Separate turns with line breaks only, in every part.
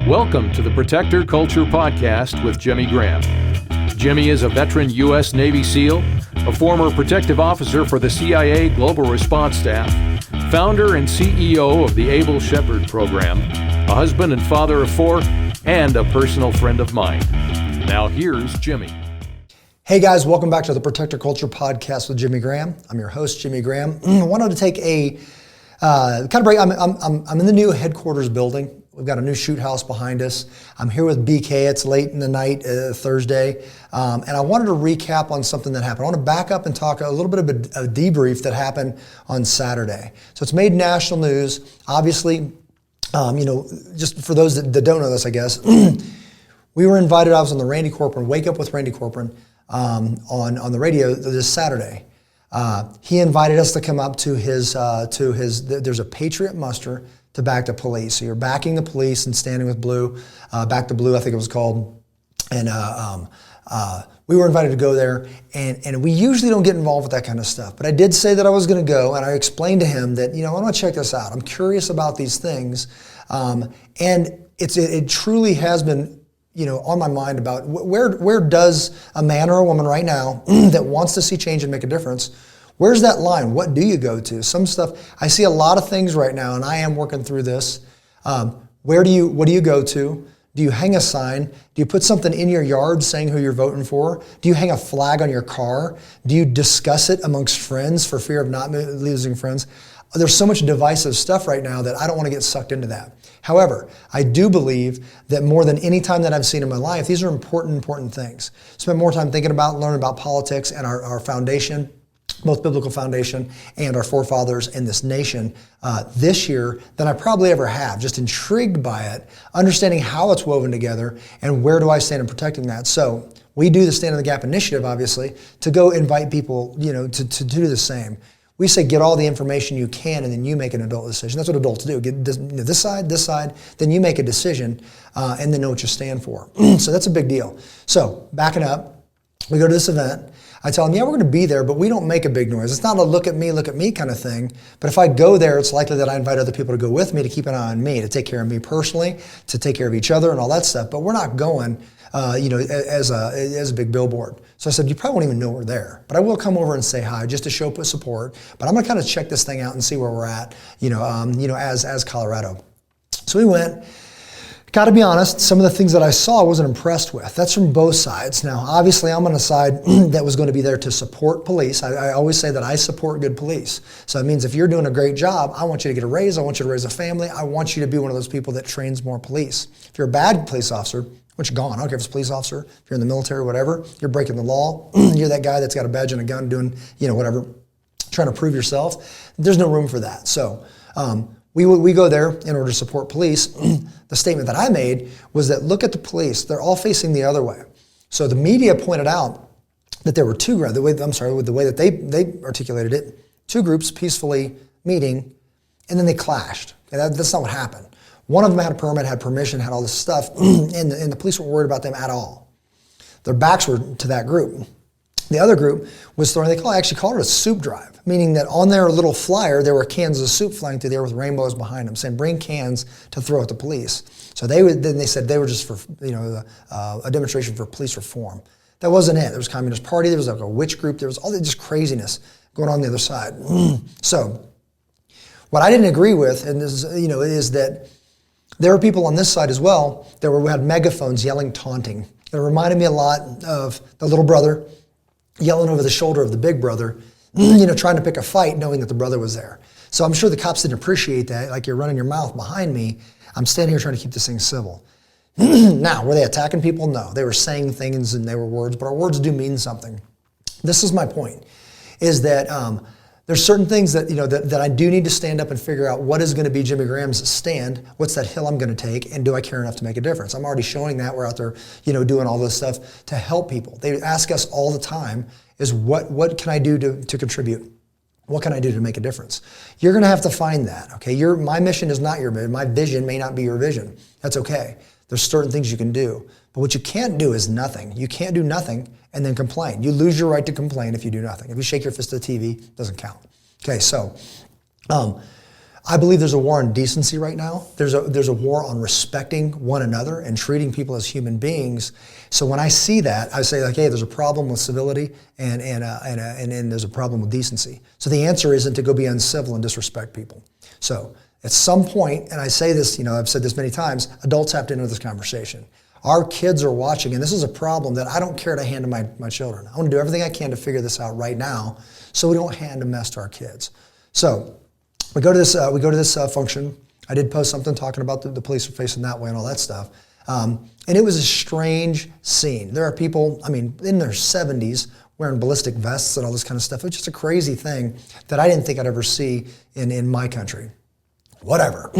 Welcome to the Protector Culture Podcast with Jimmy Graham. Jimmy is a veteran U.S. Navy SEAL, a former protective officer for the CIA Global Response Staff, founder and CEO of the Able Shepherd Program, a husband and father of 4, and a personal friend of mine. Now here's Jimmy.
Hey guys, welcome back to the Protector Culture Podcast with Jimmy Graham. I'm your host, Jimmy Graham. I wanted to take a kind of break. I'm in the new headquarters building. We've got a new shoot house behind us. I'm here with BK. It's late in the night, Thursday. And I wanted to recap on something that happened. I want to back up and talk a little bit of a debrief that happened on Saturday. So it's made national news. Obviously, just for those that don't know this, I guess, we were invited. I was on the Randy Corcoran, Wake Up with Randy Corcoran on the radio this Saturday. He invited us to come up to his, there's a Patriot muster to back the police. So you're backing the police and standing with Blue, Back to Blue, I think it was called. And we were invited to go there, and we usually don't get involved with that kind of stuff. But I did say that I was going to go, and I explained to him that, I want to check this out. I'm curious about these things. And it truly has been, on my mind about where does a man or a woman right now that wants to see change and make a difference, where's that line? What do you go to? Some stuff, I see a lot of things right now, and I am working through this. What do you go to? Do you hang a sign? Do you put something in your yard saying who you're voting for? Do you hang a flag on your car? Do you discuss it amongst friends for fear of not losing friends? There's so much divisive stuff right now that I don't want to get sucked into that. However, I do believe that more than any time that I've seen in my life, these are important things. Spend more time thinking about, learning about politics and our foundation, both biblical foundation and our forefathers in this nation this year than I probably ever have. Just intrigued by it, understanding how it's woven together and where do I stand in protecting that. So we do the Stand in the Gap initiative, obviously, to go invite people, to do the same. We say get all the information you can and then you make an adult decision. That's what adults do. Get this side, then you make a decision and then know what you stand for. So that's a big deal. So backing up, we go to this event. I tell them, yeah, we're going to be there, but we don't make a big noise. It's not a look at me kind of thing. But if I go there, it's likely that I invite other people to go with me to keep an eye on me, to take care of me personally, to take care of each other and all that stuff. But we're not going, as a big billboard. So I said, you probably won't even know we're there. But I will come over and say hi just to show support. But I'm going to kind of check this thing out and see where we're at, as Colorado. So we went. Got to be honest, some of the things that I saw I wasn't impressed with. That's from both sides. Now, obviously, I'm on a side that was going to be there to support police. I always say that I support good police. So it means if you're doing a great job, I want you to get a raise. I want you to raise a family. I want you to be one of those people that trains more police. If you're a bad police officer, once you're gone, I don't care if it's a police officer, if you're in the military, whatever, you're breaking the law. You're that guy that's got a badge and a gun doing, whatever, trying to prove yourself. There's no room for that. So, we go there in order to support police. The statement that I made was that look at the police. They're all facing the other way. So the media pointed out that there were with the way that they articulated it, two groups peacefully meeting, and then they clashed. Okay, that's not what happened. One of them had a permit, had permission, had all this stuff, and the police weren't worried about them at all. Their backs were to that group. The other group was they actually called it a soup drive, meaning that on their little flyer, there were cans of soup flying through there with rainbows behind them, saying bring cans to throw at the police. So they said they were just for, a demonstration for police reform. That wasn't it. There was Communist Party, there was like a witch group, there was all this just craziness going on the other side. So what I didn't agree with, and this is that there were people on this side as well that had megaphones yelling taunting. It reminded me a lot of the little brother yelling over the shoulder of the big brother, trying to pick a fight knowing that the brother was there. So I'm sure the cops didn't appreciate that, like you're running your mouth behind me. I'm standing here trying to keep this thing civil. Now, were they attacking people? No. They were saying things and they were words, but our words do mean something. This is my point, is that there's certain things that, that I do need to stand up and figure out what is going to be Jimmy Graham's stand, what's that hill I'm going to take, and do I care enough to make a difference? I'm already showing that. We're out there, doing all this stuff to help people. They ask us all the time is what can I do to contribute? What can I do to make a difference? You're going to have to find that, okay? My mission is not your mission. My vision may not be your vision. That's okay. There's certain things you can do. But what you can't do is nothing. You can't do nothing and then complain. You lose your right to complain if you do nothing. If you shake your fist at the TV, it doesn't count. Okay, so I believe there's a war on decency right now. There's a war on respecting one another and treating people as human beings. So when I see that, I say like, hey, there's a problem with civility and there's a problem with decency. So the answer isn't to go be uncivil and disrespect people. So at some point, and I say this, I've said this many times, adults have to enter this conversation. Our kids are watching, and this is a problem that I don't care to hand to my children. I want to do everything I can to figure this out right now so we don't hand a mess to our kids. So we go to this function. I did post something talking about the police are facing that way and all that stuff. And it was a strange scene. There are people, in their 70s wearing ballistic vests and all this kind of stuff. It's just a crazy thing that I didn't think I'd ever see in my country. Whatever.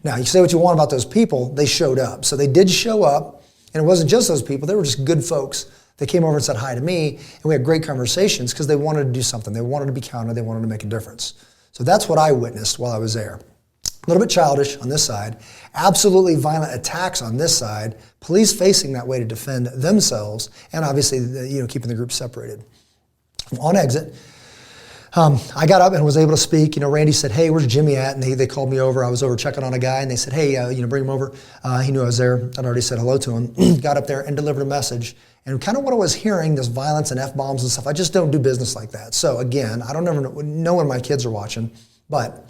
Now, you say what you want about those people, they showed up. So they did show up, and it wasn't just those people, they were just good folks. They came over and said hi to me, and we had great conversations because they wanted to do something. They wanted to be counted, they wanted to make a difference. So that's what I witnessed while I was there. A little bit childish on this side, absolutely violent attacks on this side, police facing that way to defend themselves, and obviously keeping the group separated. On exit, I got up and was able to speak. Randy said, hey, where's Jimmy at? And they called me over. I was over checking on a guy, and they said, hey, bring him over. He knew I was there. I'd already said hello to him. Got up there and delivered a message. And kind of what I was hearing, this violence and F-bombs and stuff, I just don't do business like that. So again, I don't ever know when my kids are watching, but,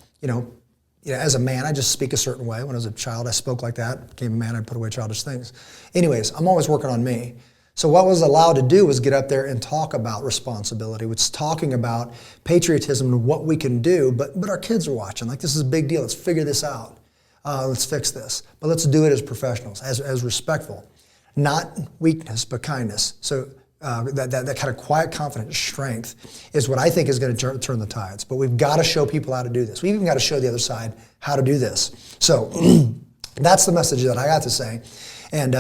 as a man, I just speak a certain way. When I was a child, I spoke like that. Became a man, I put away childish things. Anyways, I'm always working on me. So what I was allowed to do was get up there and talk about responsibility, which is talking about patriotism and what we can do, but our kids are watching. Like, this is a big deal. Let's figure this out. Let's fix this. But let's do it as professionals, as respectful. Not weakness, but kindness. So that kind of quiet, confident strength is what I think is going to turn the tides. But we've got to show people how to do this. We've even got to show the other side how to do this. So that's the message that I got to say. And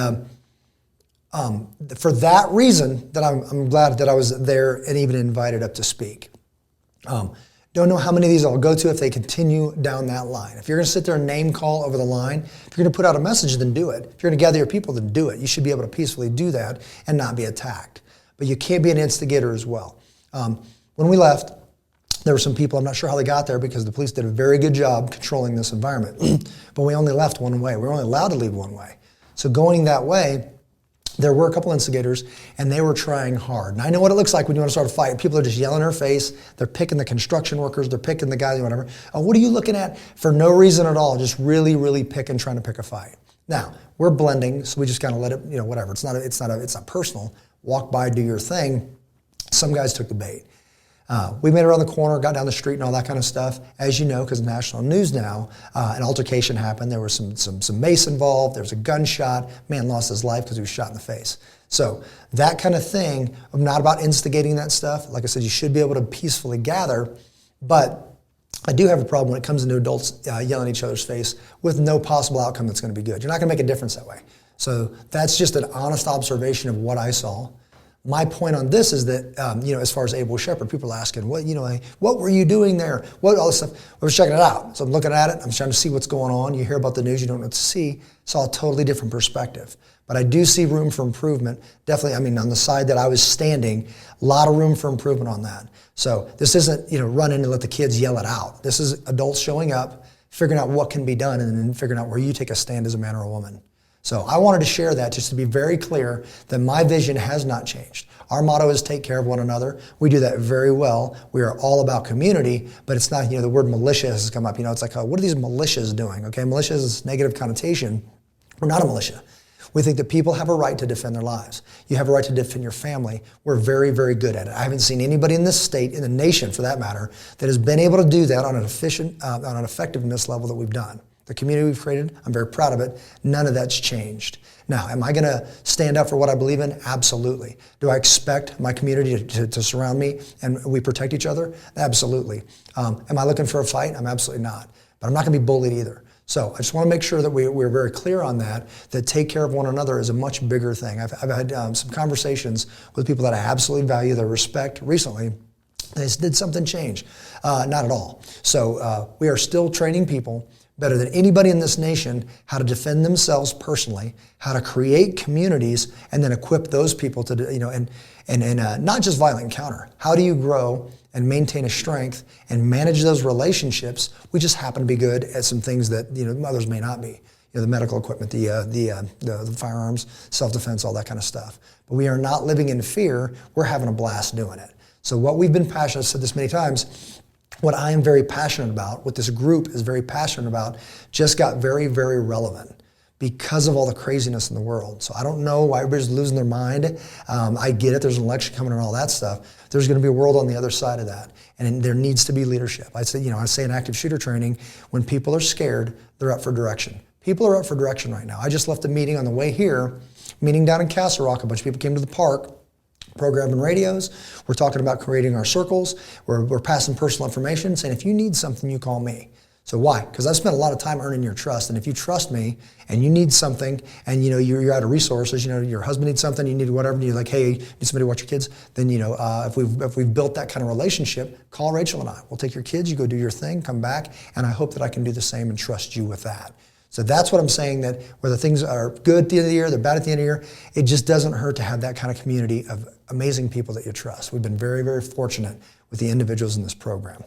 for that reason, that I'm glad that I was there and even invited up to speak. Don't know how many of these I'll go to if they continue down that line. If you're going to sit there and name call over the line, if you're going to put out a message, then do it. If you're going to gather your people, then do it. You should be able to peacefully do that and not be attacked. But you can't be an instigator as well. When we left, there were some people, I'm not sure how they got there because the police did a very good job controlling this environment. But we only left one way. We were only allowed to leave one way. So going that way, there were a couple instigators, and they were trying hard. And I know what it looks like when you want to start a fight. People are just yelling in her face. They're picking the construction workers. They're picking the guys, whatever. Oh, what are you looking at? For no reason at all, just really, really trying to pick a fight. Now, we're blending, so we just kind of let it, whatever. It's not personal. Walk by, do your thing. Some guys took the bait. We made it around the corner, got down the street and all that kind of stuff. As you know, because national news now, an altercation happened. There was some mace involved. There was a gunshot. Man lost his life because he was shot in the face. So that kind of thing, I'm not about instigating that stuff. Like I said, you should be able to peacefully gather, but I do have a problem when it comes into adults yelling at each other's face with no possible outcome that's going to be good. You're not going to make a difference that way. So that's just an honest observation of what I saw. My point on this is that, as far as Abel Shepherd, people are asking, what were you doing there? All this stuff. I was checking it out. So I'm looking at it. I'm trying to see what's going on. You hear about the news. You don't know what to see. Saw a totally different perspective. But I do see room for improvement. Definitely, on the side that I was standing, a lot of room for improvement on that. So this isn't, run in and let the kids yell it out. This is adults showing up, figuring out what can be done, and then figuring out where you take a stand as a man or a woman. So I wanted to share that just to be very clear that my vision has not changed. Our motto is take care of one another. We do that very well. We are all about community, but it's not, the word militia has come up. It's like, what are these militias doing? Okay, militia is this negative connotation. We're not a militia. We think that people have a right to defend their lives. You have a right to defend your family. We're very, very good at it. I haven't seen anybody in this state, in the nation for that matter, that has been able to do that on an effectiveness level that we've done. The community we've created, I'm very proud of it. None of that's changed. Now, am I going to stand up for what I believe in? Absolutely. Do I expect my community to surround me and we protect each other? Absolutely. Am I looking for a fight? I'm absolutely not. But I'm not going to be bullied either. So I just want to make sure that we're very clear on that take care of one another is a much bigger thing. I've had some conversations with people that I absolutely value their respect recently. Did something change? Not at all. So we are still training people. better than anybody in this nation how to defend themselves personally, how to create communities, and then equip those people to, and not just violent encounter. How do you grow and maintain a strength and manage those relationships? We just happen to be good at some things that others may not be. The medical equipment, the firearms, self-defense, all that kind of stuff. But we are not living in fear. We're having a blast doing it. So what we've been passionate, I've said this many times, what I am very passionate about, what this group is very passionate about, just got very, very relevant because of all the craziness in the world. So I don't know why everybody's losing their mind. I get it, there's an election coming and all that stuff. There's going to be a world on the other side of that. And there needs to be leadership. I say in active shooter training, when people are scared, they're up for direction. People are up for direction right now. I just left a meeting on the way here, meeting down in Castle Rock. A bunch of people came to the park, programming radios. We're talking about creating our circles. We're passing personal information, saying if you need something, you call me. So why? Because I've spent a lot of time earning your trust, and if you trust me and you need something, and you're out of resources, your husband needs something, you need whatever, and you're like, hey, you need somebody to watch your kids, then if we've built that kind of relationship, call Rachel and I. We'll take your kids, you go do your thing, come back, and I hope that I can do the same and trust you with that. So that's what I'm saying, that whether things are good at the end of the year, they're bad at the end of the year, it just doesn't hurt to have that kind of community of amazing people that you trust. We've been very, very fortunate with the individuals in this program.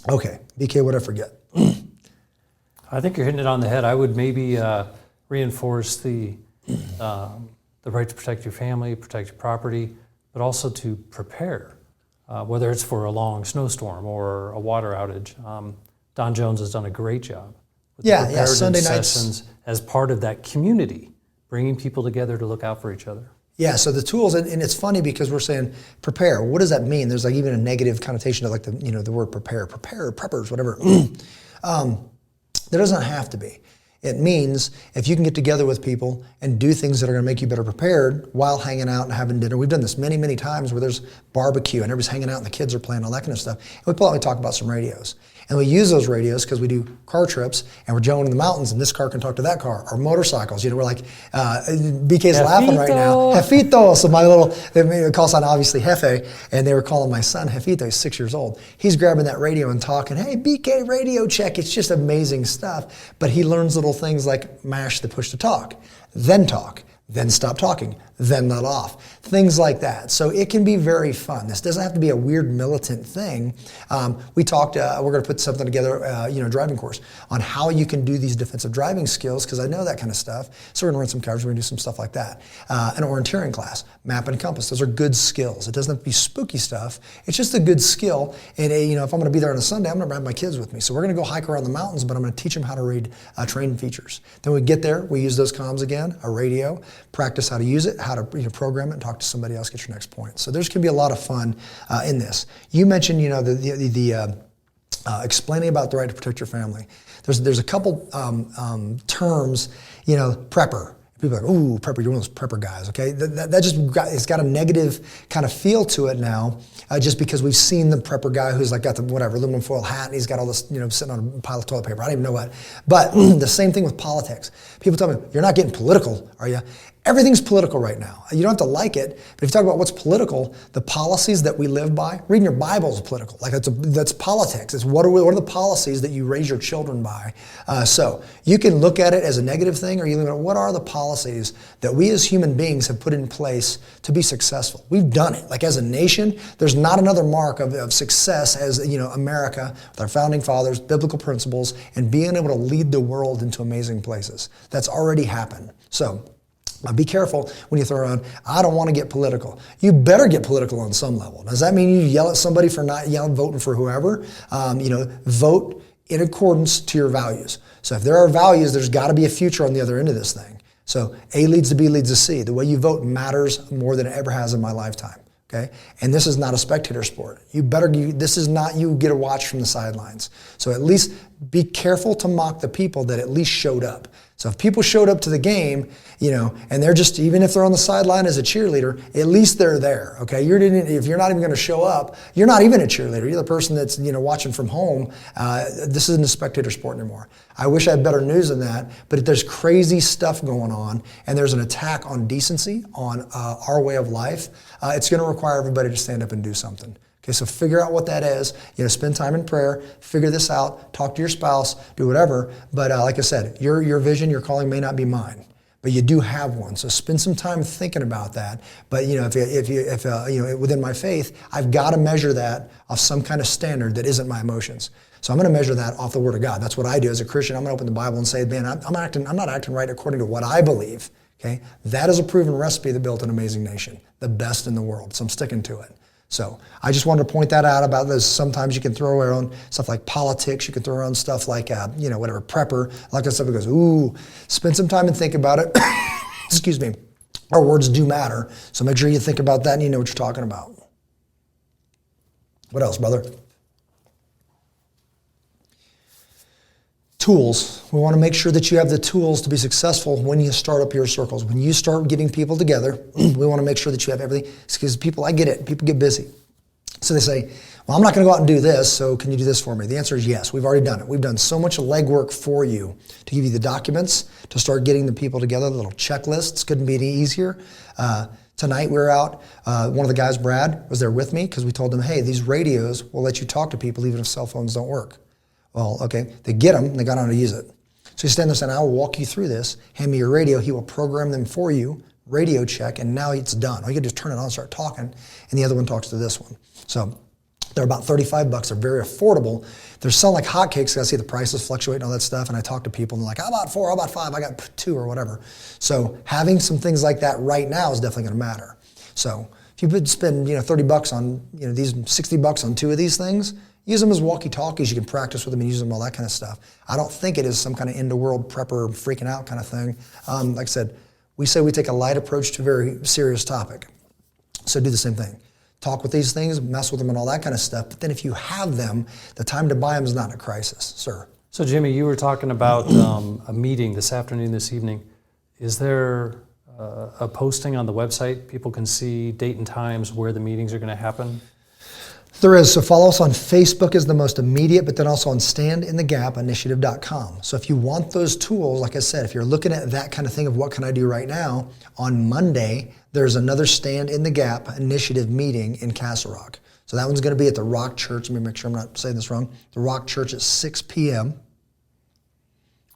Okay, BK, what'd I forget?
I think you're hitting it on the head. I would maybe reinforce the right to protect your family, protect your property, but also to prepare, whether it's for a long snowstorm or a water outage. Don Jones has done a great job.
Yeah, Sunday nights
sessions as part of that community, bringing people together to look out for each other.
Yeah, so the tools, and it's funny because we're saying prepare. What does that mean? There's like even a negative connotation of the word prepare, preppers, whatever. There doesn't have to be. It means if you can get together with people and do things that are going to make you better prepared while hanging out and having dinner. We've done this many, many times where there's barbecue and everybody's hanging out and the kids are playing, all that kind of stuff. And we pull out and we talk about some radios. And we use those radios because we do car trips and we're going in the mountains and this car can talk to that car, or motorcycles. We're like, BK's laughing right now. Jefito. So my they call sign obviously Jefe, and they were calling my son Jefito. He's 6 years old. He's grabbing that radio and talking, hey, BK radio check. It's just amazing stuff. But he learns little things like mash the push to talk, then stop talking, then let off. Things like that. So it can be very fun. This doesn't have to be a weird militant thing. We talked, we're going to put something together, driving course on how you can do these defensive driving skills, because I know that kind of stuff. So we're going to run some coverage, we're going to do some stuff like that. An orienteering class, map and compass. Those are good skills. It doesn't have to be spooky stuff. It's just a good skill. And if I'm going to be there on a Sunday, I'm going to have my kids with me. So we're going to go hike around the mountains, but I'm going to teach them how to read training features. Then we get there, we use those comms again, a radio, practice how to use it, how to program it, and talk to somebody else, get your next point. So there's going to be a lot of fun in this. You mentioned, the explaining about the right to protect your family. There's a couple terms, prepper. People are like, ooh, prepper, you're one of those prepper guys, okay? It's got a negative kind of feel to it now, just because we've seen the prepper guy who's like got the aluminum foil hat and he's got all this, sitting on a pile of toilet paper. I don't even know what. But the same thing with politics. People tell me, you're not getting political, are you? Everything's political right now. You don't have to like it, but if you talk about what's political, the policies that we live by, reading your Bible is political. Like that's politics. It's what are the policies that you raise your children by? So you can look at it as a negative thing, or you look at what are the policies that we as human beings have put in place to be successful. We've done it. Like as a nation, there's not another mark of success as America, with our founding fathers, biblical principles, and being able to lead the world into amazing places. That's already happened. So be careful when you throw around, I don't want to get political. You better get political on some level. Does that mean you yell at somebody for not voting for whoever? Vote in accordance to your values. So if there are values, there's got to be a future on the other end of this thing. So A leads to B leads to C. The way you vote matters more than it ever has in my lifetime. Okay? And this is not a spectator sport. This is not you get a watch from the sidelines. So at least be careful to mock the people that at least showed up. So if people showed up to the game, and they're just, even if they're on the sideline as a cheerleader, at least they're there, okay? If you're not even going to show up, you're not even a cheerleader. You're the person that's, watching from home. This isn't a spectator sport anymore. I wish I had better news than that, but if there's crazy stuff going on and there's an attack on decency, on our way of life, it's going to require everybody to stand up and do something. Okay, so figure out what that is. Spend time in prayer, figure this out, talk to your spouse, do whatever. But like I said, your vision, your calling may not be mine, but you do have one. So spend some time thinking about that. But if within my faith, I've got to measure that off some kind of standard that isn't my emotions. So I'm going to measure that off the Word of God. That's what I do as a Christian. I'm going to open the Bible and say, man, I'm not acting right according to what I believe. Okay, that is a proven recipe that built an amazing nation, the best in the world. So I'm sticking to it. So I just wanted to point that out about this. Sometimes you can throw around stuff like politics. You can throw around stuff like, whatever, prepper, like that stuff. It goes, ooh, spend some time and think about it. Excuse me. Our words do matter. So make sure you think about that and you know what you're talking about. What else, brother? Tools. We want to make sure that you have the tools to be successful when you start up your circles. When you start getting people together, we want to make sure that you have everything. Because people, I get it, people get busy. So they say, well, I'm not going to go out and do this, so can you do this for me? The answer is yes, we've already done it. We've done so much legwork for you to give you the documents, to start getting the people together, the little checklists. Couldn't be any easier. Tonight we were out, one of the guys, Brad, was there with me because we told him, hey, these radios will let you talk to people even if cell phones don't work. Well, okay, they get them, and they got on to use it. So you stand there saying, I will walk you through this, hand me your radio, he will program them for you, radio check, and now it's done. All you can do is turn it on and start talking, and the other one talks to this one. So they're about $35. They're very affordable. They're selling like hotcakes. I see the prices fluctuate and all that stuff, and I talk to people, and they're like, how about 4, how about 5, I got 2 or whatever. So having some things like that right now is definitely going to matter. So if you could spend $30 on these $60 on 2 of these things, use them as walkie-talkies. You can practice with them and use them, all that kind of stuff. I don't think it is some kind of end-of-world prepper freaking out kind of thing. Like I said, we say we take a light approach to a very serious topic. So do the same thing. Talk with these things, mess with them and all that kind of stuff. But then if you have them, the time to buy them is not in a crisis, sir.
So Jimmy, you were talking about a meeting this afternoon, this evening. Is there a posting on the website? People can see date and times where the meetings are going to happen?
There is. So follow us on Facebook is the most immediate, but then also on standinthegapinitiative.com. So if you want those tools, like I said, if you're looking at that kind of thing of what can I do right now, on Monday, there's another Stand in the Gap initiative meeting in Castle Rock. So that one's going to be at the Rock Church. Let me make sure I'm not saying this wrong. The Rock Church at 6 p.m.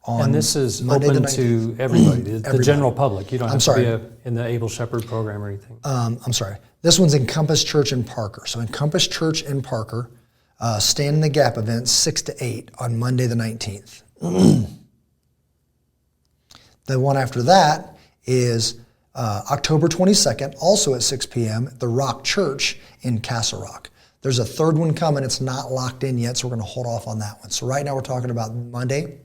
And this is
Monday
open to everybody, the general public. You don't have to be in the Able Shepherd program or anything.
I'm sorry. This one's in Compass Church in Parker. So in Compass Church in Parker, Stand in the Gap event, 6 to 8 on Monday the 19th. The one after that is October 22nd, also at 6 p.m., at the Rock Church in Castle Rock. There's a third one coming. It's not locked in yet, so we're going to hold off on that one. So right now we're talking about Monday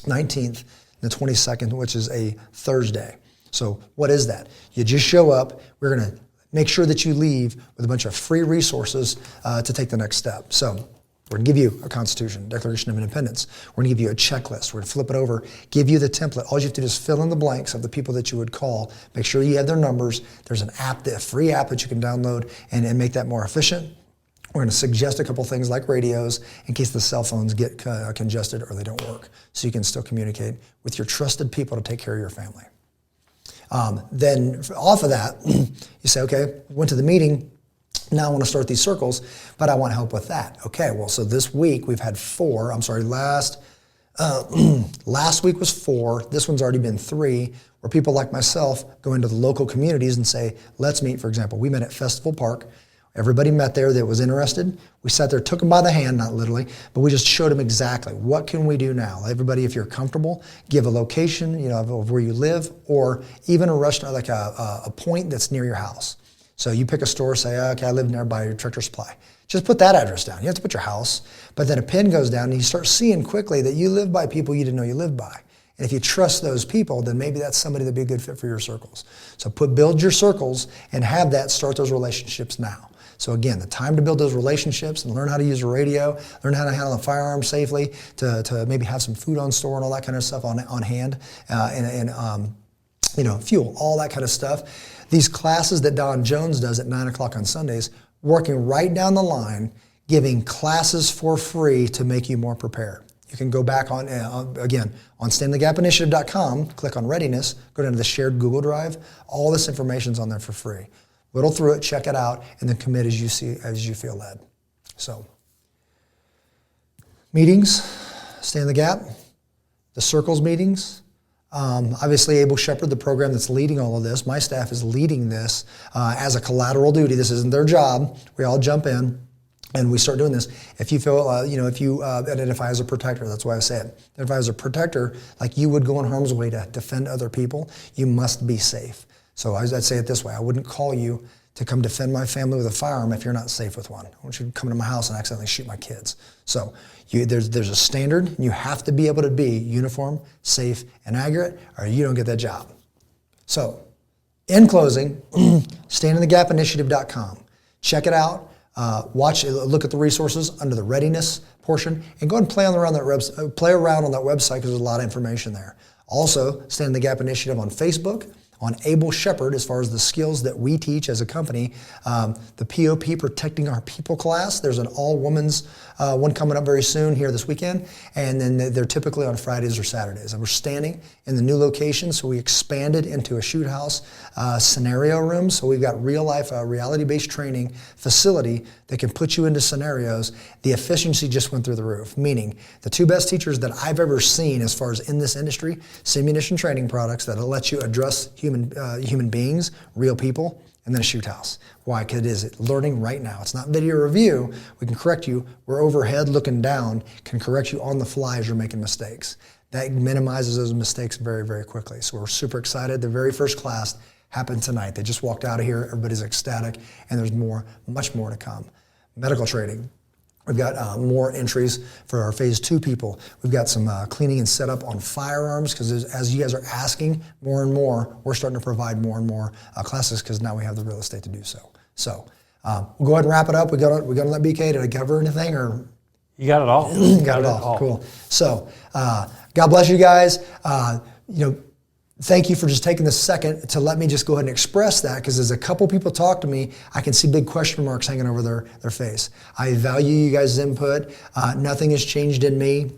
19th, the 22nd, which is a Thursday. So what is that? You just show up. We're going to make sure that you leave with a bunch of free resources to take the next step. So we're going to give you a Constitution, Declaration of Independence. We're going to give you a checklist. We're going to flip it over, give you the template. All you have to do is fill in the blanks of the people that you would call. Make sure you have their numbers. There's an app, a free app that you can download and make that more efficient. We're going to suggest a couple things like radios in case the cell phones get congested or they don't work, so you can still communicate with your trusted people to take care of your family. Then off of that, you say, okay, went to the meeting, now I want to start these circles, but I want help with that. Okay, well, so this week we've had 4. Last week was 4. This one's already been 3, where people like myself go into the local communities and say, let's meet. For example, we met at Festival Park. Everybody met there that was interested. We sat there, took them by the hand, not literally, but we just showed them exactly what can we do now. Everybody, if you're comfortable, give a location, of where you live, or even a restaurant, like a point that's near your house. So you pick a store, say, okay, I live nearby your Tractor Supply. Just put that address down. You have to put your house, but then a pin goes down and you start seeing quickly that you live by people you didn't know you lived by. And if you trust those people, then maybe that's somebody that'd be a good fit for your circles. So build your circles and have that start those relationships now. So again, the time to build those relationships and learn how to use a radio, learn how to handle a firearm safely, to maybe have some food on store and all that kind of stuff on hand, fuel, all that kind of stuff. These classes that Don Jones does at 9 o'clock on Sundays, working right down the line, giving classes for free to make you more prepared. You can go back on standinthegapinitiative.com, click on readiness, go down to the shared Google Drive. All this information's on there for free. whittle through it, check it out, and then commit as you feel led. So, meetings, Stay in the Gap, the Circles meetings. Obviously, Able Shepherd, the program that's leading all of this, my staff is leading this as a collateral duty. This isn't their job. We all jump in and we start doing this. If you feel, if you identify as a protector, that's why I say it. Identify as a protector, like you would go in harm's way to defend other people, you must be safe. So I'd say it this way. I wouldn't call you to come defend my family with a firearm if you're not safe with one. I want you to come into my house and accidentally shoot my kids. So there's a standard, and you have to be able to be uniform, safe, and accurate, or you don't get that job. So, in closing, standinthegapinitiative.com. Check it out. Look at the resources under the readiness portion, and go ahead and play around on that website because there's a lot of information there. Also, Stand in the Gap Initiative on Facebook, on Able Shepherd, as far as the skills that we teach as a company. The POP, Protecting Our People class, there's an all-women's one coming up very soon here this weekend, and then they're typically on Fridays or Saturdays. And we're standing in the new location, so we expanded into a shoot house scenario room, so we've got real-life, reality-based training facility that can put you into scenarios. The efficiency just went through the roof, meaning the two best teachers that I've ever seen as far as in this industry, Simunition Training Products, that'll let you address human beings, real people, and then a shoot house. Why? Because it is learning right now. It's not video review. We can correct you. We're overhead looking down, can correct you on the fly as you're making mistakes. That minimizes those mistakes very, very quickly. So we're super excited. The very first class happened tonight. They just walked out of here. Everybody's ecstatic, and there's much more to come. Medical training. We've got more entries for our phase 2 people. We've got some cleaning and setup on firearms, because as you guys are asking more and more, we're starting to provide more and more classes, because now we have the real estate to do so. So we'll go ahead and wrap it up. We got on that BK. Did I cover anything, or?
You got it all.
Got it all. Cool. So God bless you guys. Thank you for just taking the second to let me just go ahead and express that, because as a couple people talk to me, I can see big question marks hanging over their face. I value you guys' input. Nothing has changed in me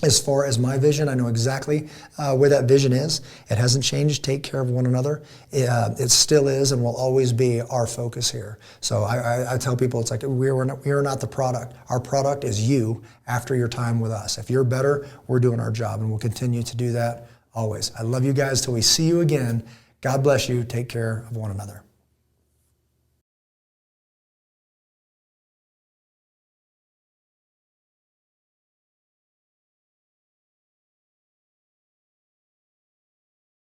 as far as my vision. I know exactly where that vision is. It hasn't changed. Take care of one another. It still is and will always be our focus here. So I tell people, it's like we are not the product. Our product is you after your time with us. If you're better, we're doing our job, and we'll continue to do that always. I love you guys till we see you again. God bless you. Take care of one another.